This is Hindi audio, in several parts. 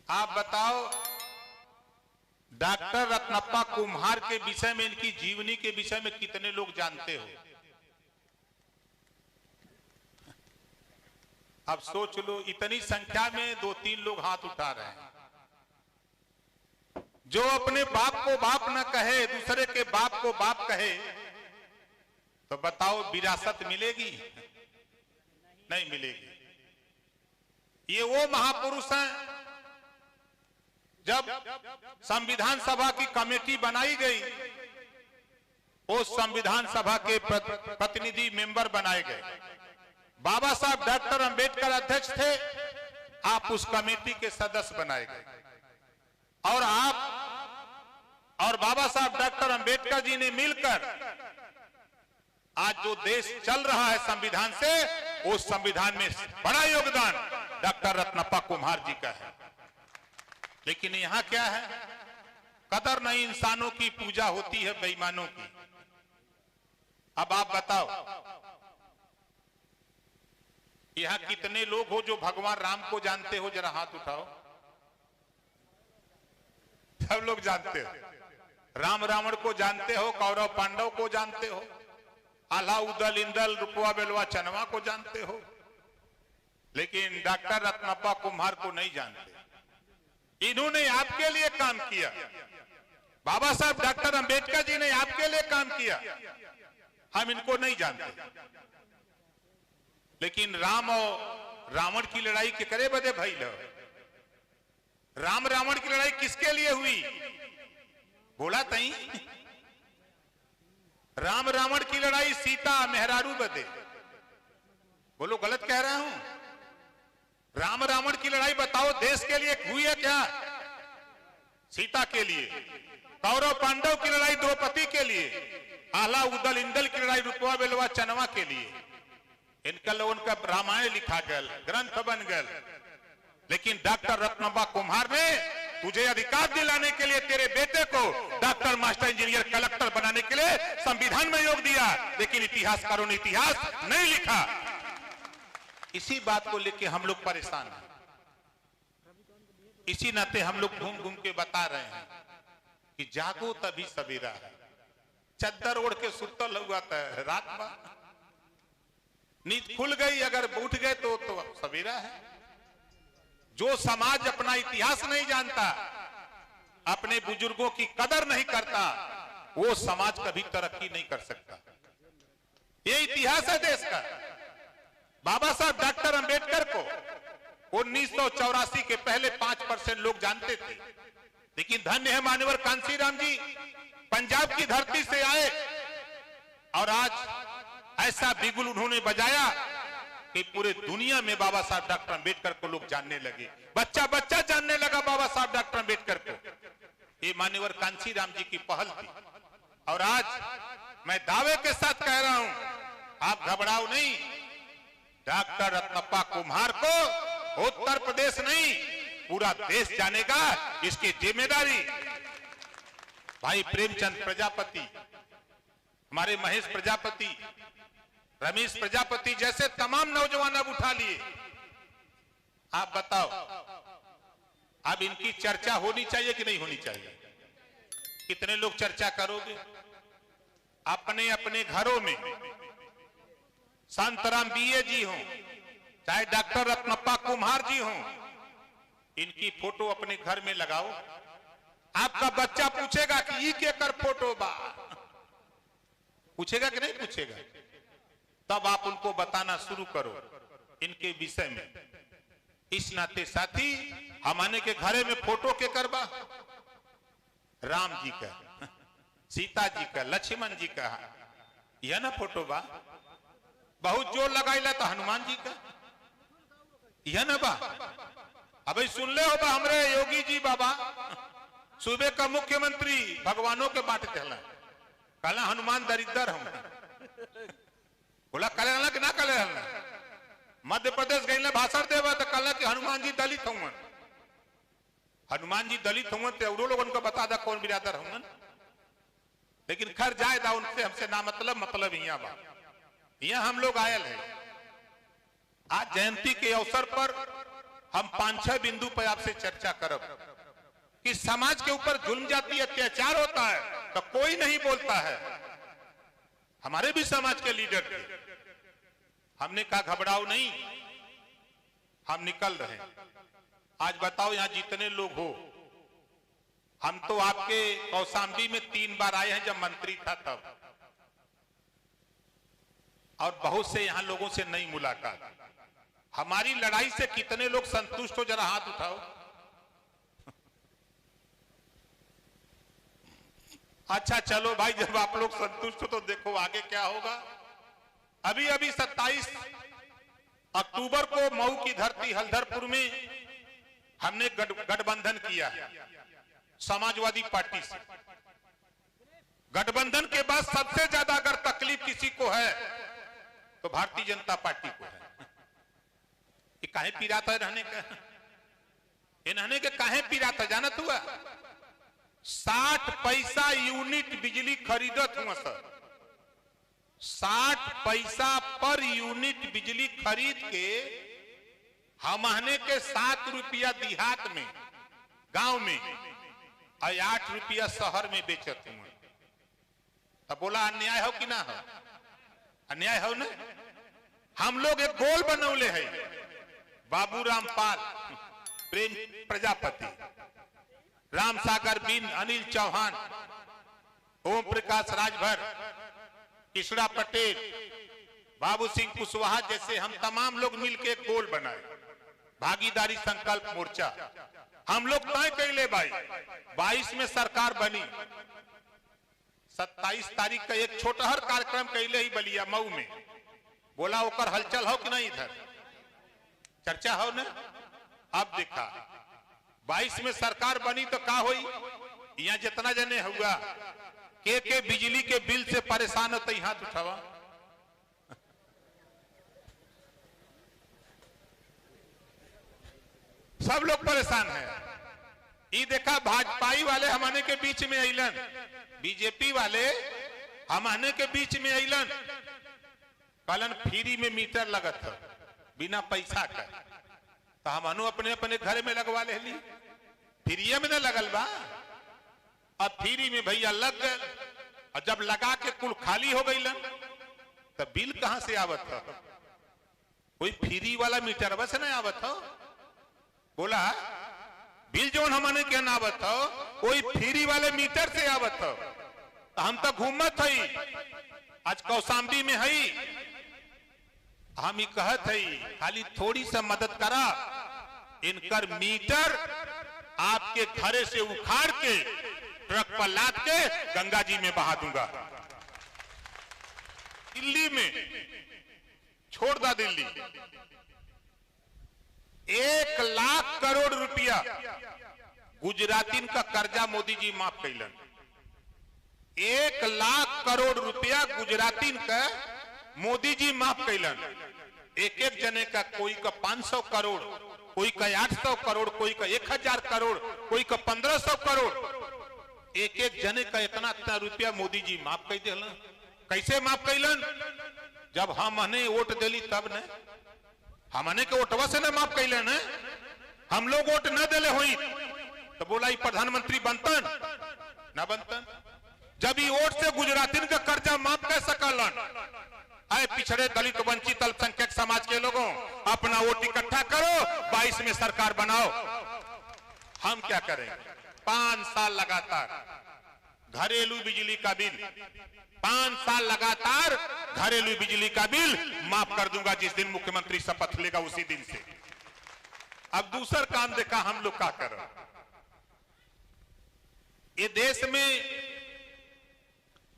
आप बताओ, डॉक्टर रत्नप्पा कुम्हार के विषय में, इनकी जीवनी के विषय में कितने लोग जानते हो? अब सोच लो, इतनी संख्या में 2-3 लोग हाथ उठा रहे हैं। जो अपने बाप को बाप न कहे, दूसरे के बाप को बाप कहे, तो बताओ विरासत मिलेगी? नहीं मिलेगी। ये वो महापुरुष हैं, जब संविधान सभा की कमेटी बनाई गई, उस संविधान सभा के प्रतिनिधि मेंबर बनाए गए। बाबा साहब डॉक्टर अंबेडकर अध्यक्ष थे, आप उस कमेटी के सदस्य बनाए गए। और आप और बाबा साहब डॉक्टर अंबेडकर जी ने मिलकर आज जो देश चल रहा है संविधान से, उस संविधान में बड़ा योगदान डॉक्टर रत्नप्पा कुम्हार जी का है। लेकिन यहां क्या है? कदर नहीं, इंसानों की पूजा होती है बेईमानों की। अब आप बताओ, यहां कितने लोग हो जो भगवान राम को जानते हो? जरा हाथ उठाओ। सब लोग जानते हो। राम रावण को जानते हो, कौरव पांडव को जानते हो, आला उदल इंदल रुपवा बेलवा चनवा को जानते हो, लेकिन डॉक्टर रत्नप्पा कुम्हार को नहीं जानते। इन्होंने आपके लिए काम किया। बाबा साहब डॉक्टर अंबेडकर जी ने आपके लिए काम किया। हम इनको नहीं जानते। लेकिन राम और रावण की लड़ाई के करे बदे भाई लो। राम रावण की लड़ाई किसके लिए हुई? बोला तई। राम रावण की लड़ाई सीता मेहरारू बदे। बोलो गलत कह रहा हूं? राम रावण की लड़ाई बताओ देश के लिए हुई है क्या? सीता के लिए। कौरव पांडव की लड़ाई द्रौपदी के लिए। आला उदल इंदल की लड़ाई रुपवा बेलवा चनवा के लिए। इनका लोगों का रामायण लिखा गल, ग्रंथ बन गल। लेकिन डॉक्टर रत्नप्पा कुम्हार ने तुझे अधिकार दिलाने के लिए तेरे बेटे को डॉक्टर, मास्टर, इंजीनियर, कलेक्टर बनाने के लिए संविधान में योग दिया। लेकिन इतिहासकारों ने इतिहास नहीं लिखा। इसी बात को लेकर हम लोग परेशान हैं। इसी नाते हम लोग घूम घूम के बता रहे हैं कि जागो तभी सवेरा है। चद्दर ओढ़ के सुतल हुआ था रात में, नींद खुल गई, अगर उठ गए तो सवेरा है। जो समाज अपना इतिहास नहीं जानता, अपने बुजुर्गों की कदर नहीं करता, वो समाज कभी तरक्की नहीं कर सकता। ये इतिहास है देश का। बाबा साहब डॉक्टर अंबेडकर को 1984 के पहले 5% लोग जानते थे। लेकिन धन्य है मान्यवर कांशीराम जी, पंजाब की धरती से आए और आज ऐसा बिगुल उन्होंने बजाया कि पूरे दुनिया में बाबा साहब डॉक्टर अंबेडकर को लोग जानने लगे। बच्चा बच्चा जानने लगा बाबा साहब डॉक्टर अंबेडकर को। ये मान्यवर कांशीराम जी की पहल थी। और आज मैं दावे के साथ कह रहा हूं, आप घबराओ नहीं। डॉक्टर रत्नप्पा कुम्हार को उत्तर प्रदेश नहीं, पूरा देश जानेगा। इसकी जिम्मेदारी भाई प्रेमचंद प्रजापति, हमारे महेश प्रजापति, रमेश प्रजापति जैसे तमाम नौजवान अब उठा लिए। आप बताओ, अब इनकी चर्चा होनी चाहिए कि नहीं होनी चाहिए? कितने लोग चर्चा करोगे? अपने अपने घरों में शांताराम बीए जी हों, चाहे डॉक्टर रत्नप्पा कुम्हार जी हों, इनकी फोटो अपने घर में लगाओ। आपका बच्चा पूछेगा कि ये क्या कर फोटो बा? पूछेगा कि नहीं पूछेगा? तब आप उनको बताना शुरू करो इनके विषय में। इस नाते साथी, हमारे के घरे में फोटो के करबा? राम जी का, सीता जी का, लक्ष्मण जी का, यह ना फोटो बा। बहुत जोर लगाइला तो हनुमान जी का, यह ना बा। अभी सुन ले हो बा, हमरे योगी जी बाबा सूबे का मुख्यमंत्री भगवानों के बांट कहला, कहला हनुमान दरिद्र हम। बोला कले कि ना कले? मध्य प्रदेश गई भाषण देवा तो कहला कि हनुमान जी दलित हूं। हनुमान जी दलित हूं तो लोग उनको बता दा कौन बिरादर हूं। लेकिन खैर जाए दा, उनसे हमसे ना मतलब यहाँ बा। यहाँ हम लोग आयल है। आज जयंती के अवसर पर हम 5-6 बिंदु पर आपसे चर्चा करब कि समाज के ऊपर जुल्म जाती अत्याचार होता है तो कोई नहीं बोलता है। हमारे भी समाज के लीडर थे, हमने कहा घबराओ नहीं, हम निकल रहे हैं। आज बताओ यहां जितने लोग हो, हम तो आपके कौशाम्बी में 3 बार आए हैं जब मंत्री था तब, और बहुत से यहां लोगों से नई मुलाकात। हमारी लड़ाई से कितने लोग संतुष्ट हो, जरा हाथ उठाओ। अच्छा चलो भाई, जब आप लोग संतुष्ट हो तो देखो आगे क्या होगा। अभी 27 अक्टूबर को मऊ की धरती हल्दरपुर में हमने गठबंधन किया है समाजवादी पार्टी से। गठबंधन के बाद सबसे ज्यादा अगर तकलीफ किसी को है तो भारतीय जनता पार्टी को है। ये काहे पीराता है रहने का, इन्होंने के काहे पीराता जानत हुआ? 60 पैसा यूनिट बिजली खरीदत हुआ सर, 60 पैसा पर यूनिट बिजली खरीद के हमने के 7 रुपया देहात में गांव में और 8 रुपया शहर में बेचत हुआ। तब बोला अन्याय हो कि ना हो? अन्याय हो ना। हम लोग एक गोल बनौले है, बाबू रामपाल, प्रेम प्रजापति, राम सागर बिन, अनिल चौहान, ओम प्रकाश राजभर, कृष्णा पटेल, बाबू सिंह कुशवाहा जैसे हम तमाम लोग मिलकर एक गोल बनाए, भागीदारी संकल्प मोर्चा। हम लोग तय कैले भाई 22 में सरकार बनी, 27 तारीख का एक छोटहर कार्यक्रम कैले ही बलिया मऊ में। बोला ओकर हलचल हो कि नहीं, इधर चर्चा हो ना। अब देखा 22 में सरकार बनी तो का हुई, यहाँ जितना जने हुआ के बिजली के बिल से परेशान होते ही हाथ उठावा। सब लोग परेशान है। ये देखा भाजपाई वाले हमने के बीच में अलन, बीजेपी वाले हमने के बीच में अलन, कहलन फ्री में मीटर लगत है बिना पैसा का, तो हम अपने अपने घर में लगवा ले ली, फ्री में न लगल बा। अब फ्री में भैया लग गए, और जब लगा के कुल खाली हो गई तो बिल कहां से आवत था? कोई फ्री वाला मीटर बस नहीं आवत हो। बोला बिल जो हमने के ना आवत हो, कोई फ्री वाले मीटर से आवत हो। तो हम तो घूमत हई, आज कौशाम्बी में हई, हम ही कहत हई खाली थोड़ी सा मदद करा, इनकर मीटर आपके घरे से उखाड़ के ट्रक पर लाद के गंगा जी में बहा दूंगा। दिल्ली में छोड़ दा, दिल्ली 1 लाख करोड़ रुपया गुजरातीन का कर्जा मोदी जी माफ कैलन। 1 लाख करोड़ रुपया गुजरातीन का मोदी जी माफ कैलन। एक एक जने का, कोई का 500 करोड़, कोई का 800 करोड़, कोई का 1000 करोड़, कोई का 1500 करोड़। एक एक जने का इतना इतना रुपया मोदी जी माफ कर दिलन। कैसे माफ कैलन? जब हमने वोट दिली तब न, हमने के वोटवा से न माफ कैलन है। हम लोग वोट न दिले हुई तो बोला ये प्रधानमंत्री बनतन न बनतन। जब ये वोट से गुजराती का कर्जा माफ कर सकलन, आए पिछड़े दलित वंचित अल्पसंख्यक समाज के लोगों, अपना वोट इकट्ठा करो, 22 में सरकार बनाओ। हम क्या करें? 5 साल लगातार घरेलू बिजली का बिल, 5 साल लगातार घरेलू बिजली का बिल माफ कर दूंगा जिस दिन मुख्यमंत्री शपथ लेगा उसी दिन से। अब दूसरा काम देखा हम लोग क्या कर रहे हैं। ये देश में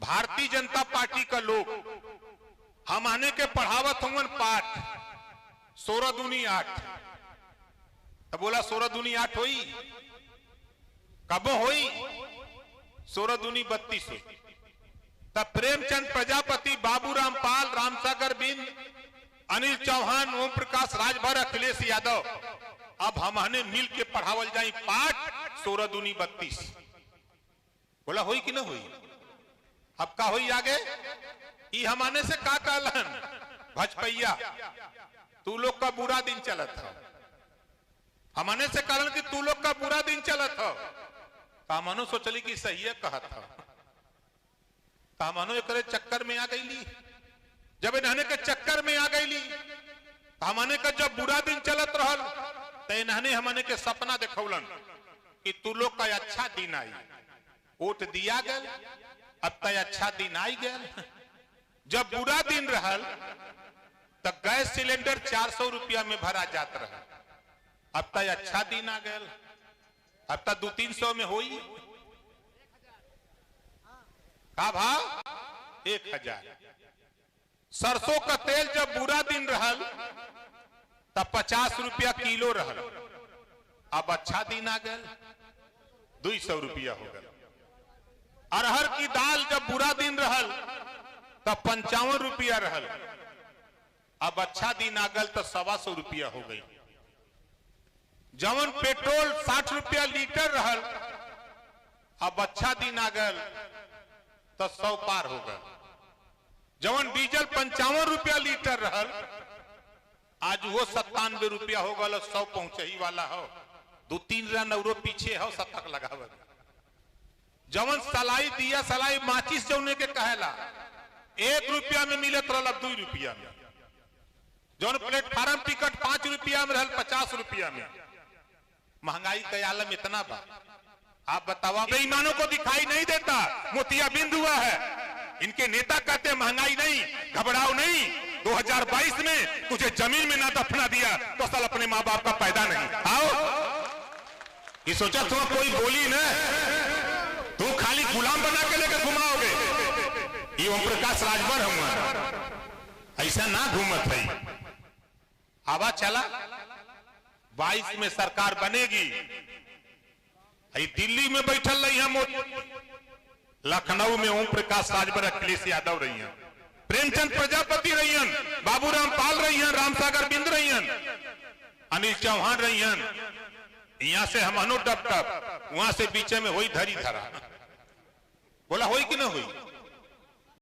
भारतीय जनता पार्टी का लोग हमने के पढ़ावत हुन पाठ 16 दूनी 8। तो बोला 16 दूनी 8 हुई, कब हुई? 16 दूनी 32 हुई। तब प्रेमचंद प्रजापति, बाबू रामपाल, रामसागर बिन, अनिल चौहान, ओम प्रकाश राजभर, अखिलेश यादव, अब हमने मिल के पढ़ावल जाए पाठ 16 दूनी 32। बोला हुई कि ना हुई? अब का हुई आगे? ई हमने से का कहलन, भजपैया तू लोग का बुरा दिन चलत था, हमने से कारण कि तू लोग का बुरा दिन चलत हो, हमनो सोचली कि सही है कहत हो, हमनो एक चक्कर में आ गईली। जब इन्हने के चक्कर में आ गईली, हमने का जब बुरा दिन चलत रहल तो इन्हने हमने के सपना देखौलन कि तू लोग का अच्छा दिन आई, वोट दिया गल, अब तय अच्छा दिन आई गल। जब बुरा दिन रहल तो गैस सिलेंडर 400 रुपया में भरा जात रहा, अब तय अच्छा दिन आ गया, अब तक 200-300 में होई का भाव 1000। सरसों का तेल जब बुरा दिन रहल तब 50 रुपया किलो रहल, अब अच्छा दिन आ गया 200 रुपया हो गया। अरहर की दाल जब बुरा दिन रहल तब 55 रुपया रहल, अब अच्छा दिन आ गल तो 125 रुपया हो गई। जवन पेट्रोल 60 रुपया लीटर रहल, अब अच्छा दिन आ गल तो 100 पार हो गल। जवन डीजल 55 रुपया लीटर रहल, आज वो 97 रुपया हो गल, 100 पहुंचे ही वाला हो, 2-3 रन और पीछे हो, शतक लगावल। जवन सलाई दिया सलाई माचिस जौने के कहेला 1 रुपया में मिलत रहल, अब 2 रुपया में। जौन प्लेटफार्म टिकट 5 रुपया में रहल, 50 रुपया में। महंगाई का आलम इतना बा, आप बताओ। बेईमानों को दिखाई नहीं देता, मोतियाबिंद हुआ है। इनके नेता कहते महंगाई नहीं, घबराओ नहीं, 2022 में तुझे जमीन में ना दफना दिया तो साल अपने माँ बाप का पैदा नहीं। आओ, ये सोचा तुम कोई बोली ना, तुम खाली गुलाम बना के लेकर घुमाओगे, ये ओम प्रकाश राजभर हूँ, ऐसा ना घूमत है। आवाज चला 22 में सरकार बनेगी, दिल्ली में बैठल रही है, लखनऊ में ओम प्रकाश राजभर, अखिलेश यादव रही हैं, प्रेमचंद प्रजापति रही हैं, बाबूराम पाल रही हैं, रामसागर बिंद रही हैं, अनिल चौहान रही हैं। यहां से हम अनु टप टप, वहां से बीच में हुई धरी धरा। बोला हुई कि ना हुई?